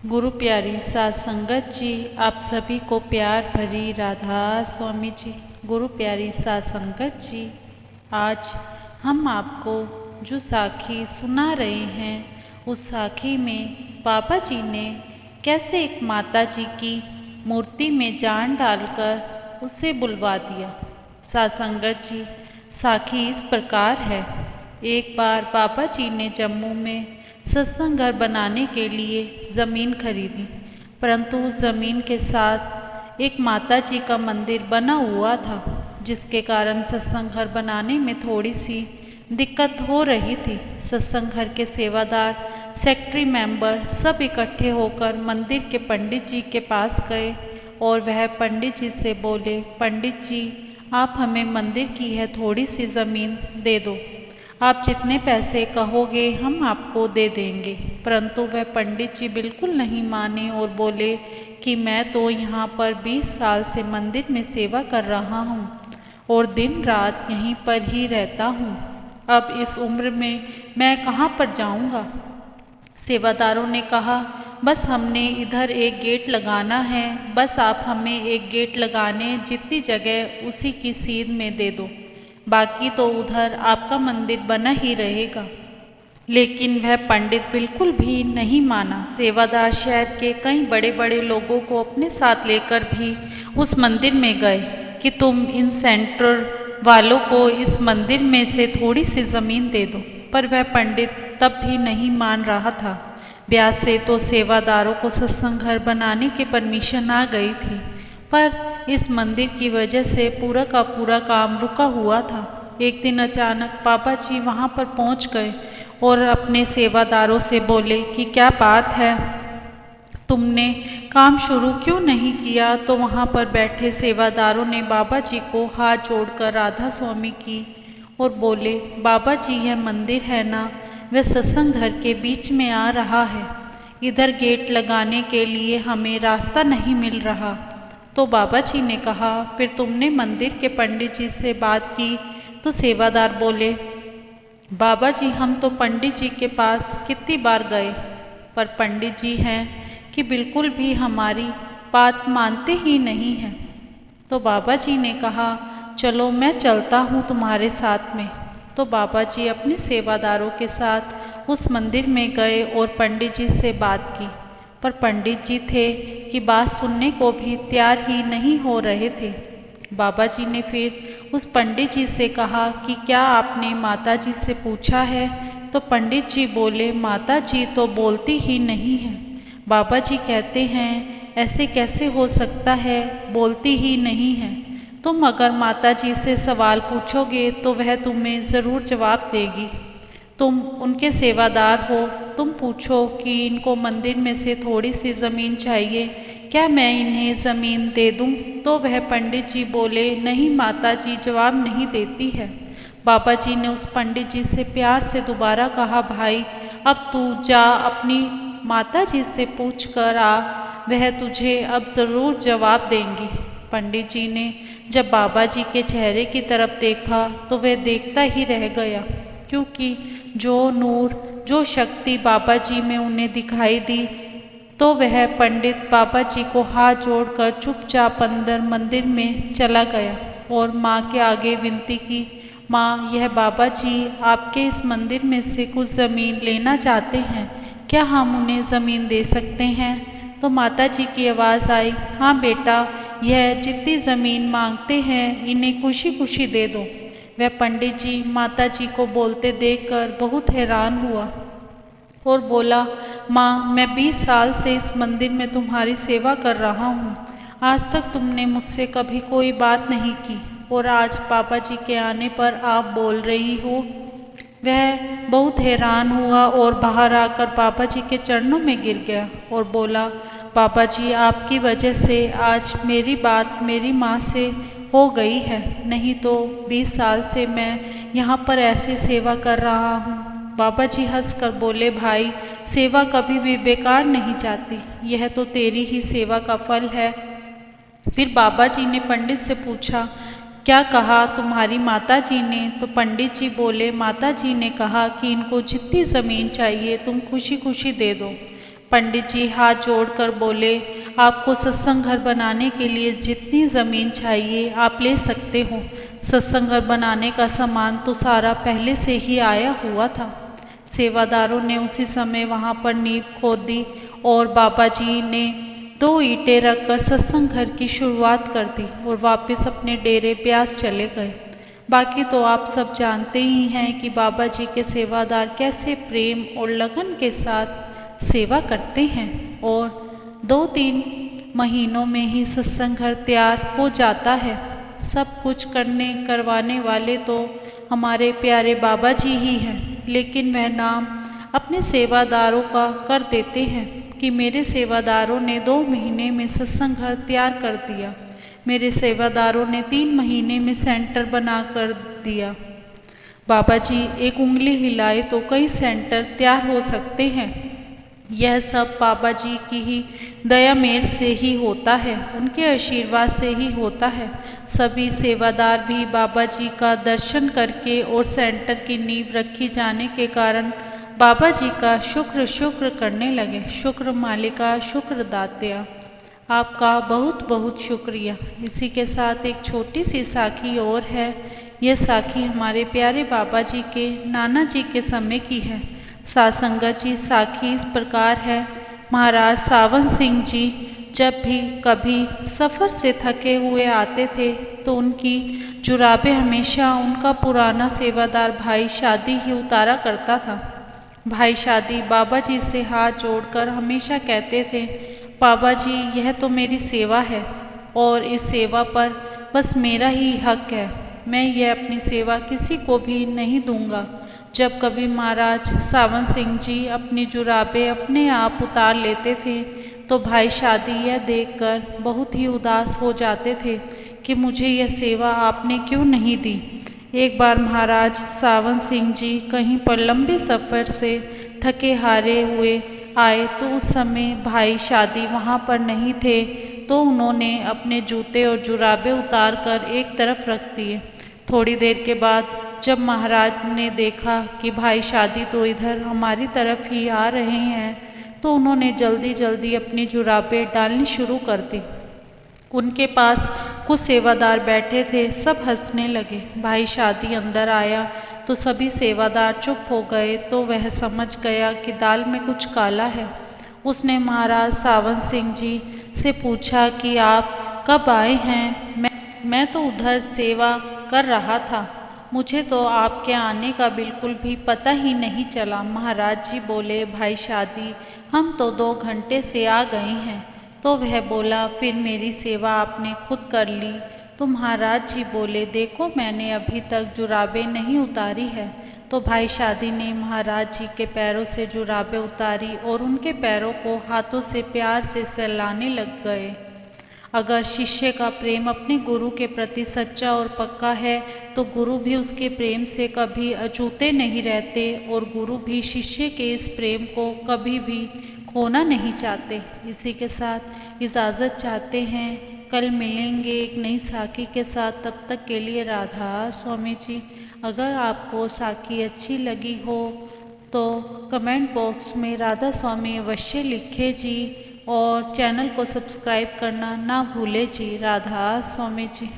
गुरु प्यारी साध संगत जी, आप सभी को प्यार भरी राधा स्वामी जी। गुरु प्यारी साध संगत जी, आज हम आपको जो साखी सुना रहे हैं, उस साखी में बाबा जी ने कैसे एक माता जी की मूर्ति में जान डालकर उसे बुलवा दिया। साध संगत जी, साखी इस प्रकार है। एक बार बाबा जी ने जम्मू में सत्संग घर बनाने के लिए ज़मीन खरीदी, परंतु उस ज़मीन के साथ एक माता जी का मंदिर बना हुआ था, जिसके कारण सत्संग घर बनाने में थोड़ी सी दिक्कत हो रही थी। सत्संग घर के सेवादार, सेक्रेटरी मेंबर सब इकट्ठे होकर मंदिर के पंडित जी के पास गए और वह पंडित जी से बोले, पंडित जी, आप हमें मंदिर की है थोड़ी सी ज़मीन दे दो, आप जितने पैसे कहोगे हम आपको दे देंगे। परंतु वह पंडित जी बिल्कुल नहीं माने और बोले कि मैं तो यहाँ पर 20 साल से मंदिर में सेवा कर रहा हूँ और दिन रात यहीं पर ही रहता हूँ। अब इस उम्र में मैं कहाँ पर जाऊँगा। सेवादारों ने कहा, बस हमने इधर एक गेट लगाना है, बस आप हमें एक गेट लगाने जितनी जगह उसी की सीध में दे दो, बाकी तो उधर आपका मंदिर बना ही रहेगा। लेकिन वह पंडित बिल्कुल भी नहीं माना। सेवादार शहर के कई बड़े बड़े लोगों को अपने साथ लेकर भी उस मंदिर में गए कि तुम इन सेंटर वालों को इस मंदिर में से थोड़ी सी ज़मीन दे दो, पर वह पंडित तब भी नहीं मान रहा था। ब्याज से तो सेवादारों को सत्संग घर बनाने की परमिशन आ गई थी, पर इस मंदिर की वजह से पूरा का पूरा काम रुका हुआ था। एक दिन अचानक बाबा जी वहाँ पर पहुँच गए और अपने सेवादारों से बोले कि क्या बात है, तुमने काम शुरू क्यों नहीं किया। तो वहाँ पर बैठे सेवादारों ने बाबा जी को हाथ जोड़कर राधा स्वामी की और बोले, बाबा जी, यह मंदिर है ना, वह सत्संग घर के बीच में आ रहा है, इधर गेट लगाने के लिए हमें रास्ता नहीं मिल रहा। तो बाबा जी ने कहा, फिर तुमने मंदिर के पंडित जी से बात की। तो सेवादार बोले, बाबा जी, हम तो पंडित जी के पास कितनी बार गए, पर पंडित जी हैं कि बिल्कुल भी हमारी बात मानते ही नहीं हैं। तो बाबा जी ने कहा, चलो मैं चलता हूँ तुम्हारे साथ में। तो बाबा जी अपने सेवादारों के साथ उस मंदिर में गए और पंडित जी से बात की, पर पंडित जी थे कि बात सुनने को भी तैयार ही नहीं हो रहे थे। बाबा जी ने फिर उस पंडित जी से कहा कि क्या आपने माता जी से पूछा है। तो पंडित जी बोले, माता जी तो बोलती ही नहीं है। बाबा जी कहते हैं, ऐसे कैसे हो सकता है, बोलती ही नहीं है। तुम अगर माता जी से सवाल पूछोगे तो वह तुम्हें ज़रूर जवाब देगी। तुम उनके सेवादार हो, तुम पूछो कि इनको मंदिर में से थोड़ी सी ज़मीन चाहिए, क्या मैं इन्हें ज़मीन दे दूं। तो वह पंडित जी बोले, नहीं माता जी, जवाब नहीं देती है। बाबा जी ने उस पंडित जी से प्यार से दोबारा कहा, भाई अब तू जा अपनी माता जी से पूछ कर आ, वह तुझे अब ज़रूर जवाब देंगी। पंडित जी ने जब बाबा जी के चेहरे की तरफ देखा तो वह देखता ही रह गया, क्योंकि जो नूर, जो शक्ति बाबा जी में उन्हें दिखाई दी, तो वह पंडित बाबा जी को हाथ जोड़कर चुपचाप अंदर मंदिर में चला गया और माँ के आगे विनती की, माँ, यह बाबा जी आपके इस मंदिर में से कुछ ज़मीन लेना चाहते हैं, क्या हम उन्हें ज़मीन दे सकते हैं। तो माता जी की आवाज़ आई, हाँ बेटा, यह जितनी ज़मीन मांगते हैं इन्हें खुशी खुशी दे दो। वह पंडित जी माता जी को बोलते देखकर बहुत हैरान हुआ और बोला, माँ, मैं 20 साल से इस मंदिर में तुम्हारी सेवा कर रहा हूँ, आज तक तुमने मुझसे कभी कोई बात नहीं की और आज बाबा जी के आने पर आप बोल रही हो। वह बहुत हैरान हुआ और बाहर आकर बाबा जी के चरणों में गिर गया और बोला, बाबा जी, आपकी वजह से आज मेरी बात मेरी माँ से हो गई है, नहीं तो 20 साल से मैं यहाँ पर ऐसे सेवा कर रहा हूँ। बाबा जी हंसकर बोले, भाई, सेवा कभी भी बेकार नहीं जाती, यह तो तेरी ही सेवा का फल है। फिर बाबा जी ने पंडित से पूछा, क्या कहा तुम्हारी माता जी ने। तो पंडित जी बोले, माता जी ने कहा कि इनको जितनी ज़मीन चाहिए तुम खुशी खुशी दे दो, पंडित जी हाथ जोड़कर बोले, आपको सत्संग घर बनाने के लिए जितनी ज़मीन चाहिए आप ले सकते हो। सत्संग घर बनाने का सामान तो सारा पहले से ही आया हुआ था। सेवादारों ने उसी समय वहाँ पर नींव खोद दी और बाबा जी ने 2 ईंटें रखकर सत्संग घर की शुरुआत कर दी और वापस अपने डेरे ब्यास चले गए। बाकी तो आप सब जानते ही हैं कि बाबा जी के सेवादार कैसे प्रेम और लगन के साथ सेवा करते हैं और 2-3 महीनों में ही सत्संग घर तैयार हो जाता है। सब कुछ करवाने वाले तो हमारे प्यारे बाबा जी ही हैं, लेकिन वह नाम अपने सेवादारों का कर देते हैं कि मेरे सेवादारों ने 2 महीने में सत्संग घर तैयार कर दिया, मेरे सेवादारों ने 3 महीने में सेंटर बना कर दिया। बाबा जी एक उंगली हिलाए तो कई सेंटर तैयार हो सकते हैं। यह सब बाबा जी की ही दया मेर से ही होता है, उनके आशीर्वाद से ही होता है। सभी सेवादार भी बाबा जी का दर्शन करके और सेंटर की नींव रखी जाने के कारण बाबा जी का शुक्र करने लगे। शुक्र मालिका, शुक्र दात्या, आपका बहुत बहुत शुक्रिया। इसी के साथ एक छोटी सी साखी और है। यह साखी हमारे प्यारे बाबा जी के नाना जी के समय की है। साध संगत जी, साखी इस प्रकार है। महाराज सावन सिंह जी जब भी कभी सफ़र से थके हुए आते थे तो उनकी जुराबें हमेशा उनका पुराना सेवादार भाई शादी ही उतारा करता था। भाई शादी बाबा जी से हाथ जोड़कर हमेशा कहते थे, बाबा जी यह तो मेरी सेवा है और इस सेवा पर बस मेरा ही हक है, मैं यह अपनी सेवा किसी को भी नहीं दूंगा। जब कभी महाराज सावन सिंह जी अपनी जुराबें अपने आप उतार लेते थे तो भाई शादी यह देखकर बहुत ही उदास हो जाते थे कि मुझे यह सेवा आपने क्यों नहीं दी। एक बार महाराज सावन सिंह जी कहीं पर लंबे सफ़र से थके हारे हुए आए तो उस समय भाई शादी वहाँ पर नहीं थे, तो उन्होंने अपने जूते और जुराबें उतार कर एक तरफ रख दिए। थोड़ी देर के बाद जब महाराज ने देखा कि भाई शादी तो इधर हमारी तरफ ही आ रहे हैं तो उन्होंने जल्दी जल्दी अपनी जुराबें डालनी शुरू कर दी। उनके पास कुछ सेवादार बैठे थे, सब हंसने लगे। भाई शादी अंदर आया तो सभी सेवादार चुप हो गए तो वह समझ गया कि दाल में कुछ काला है। उसने महाराज सावन सिंह जी से पूछा कि आप कब आए हैं? मैं तो उधर सेवा कर रहा था, मुझे तो आपके आने का बिल्कुल भी पता ही नहीं चला। महाराज जी बोले, भाई शादी हम तो 2 घंटे से आ गए हैं। तो वह बोला, फिर मेरी सेवा आपने खुद कर ली। तो महाराज जी बोले, देखो मैंने अभी तक जुराबें नहीं उतारी है। तो भाई शादी ने महाराज जी के पैरों से जुराबें उतारी और उनके पैरों को हाथों से प्यार से सहलाने लग गए। अगर शिष्य का प्रेम अपने गुरु के प्रति सच्चा और पक्का है तो गुरु भी उसके प्रेम से कभी अछूते नहीं रहते और गुरु भी शिष्य के इस प्रेम को कभी भी खोना नहीं चाहते। इसी के साथ इजाज़त चाहते हैं, कल मिलेंगे एक नई साखी के साथ। तब तक के लिए राधा स्वामी जी। अगर आपको साखी अच्छी लगी हो तो कमेंट बॉक्स में राधा स्वामी अवश्य लिखे जी और चैनल को सब्सक्राइब करना ना भूले जी। राधा स्वामी जी।